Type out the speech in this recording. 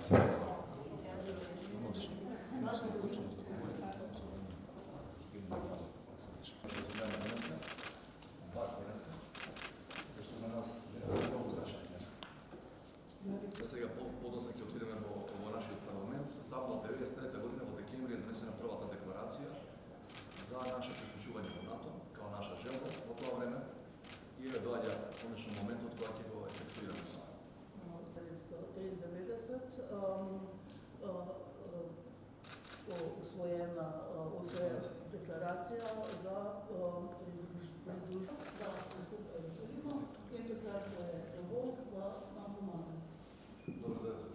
Сега подоцна ќе отидеме во нашиот парламент. Таму од 1993 година во декември е донесена првата декларација за наше приклучување во НАТО, као наша желба во тоа време, и доаѓа конечно моментот кога ќе го ефектуираме тоа. 1993 usvojena deklaracija za pridružitev, da se skupaj veselimo in takrat je slabo, da nam pomaga. Dobro, da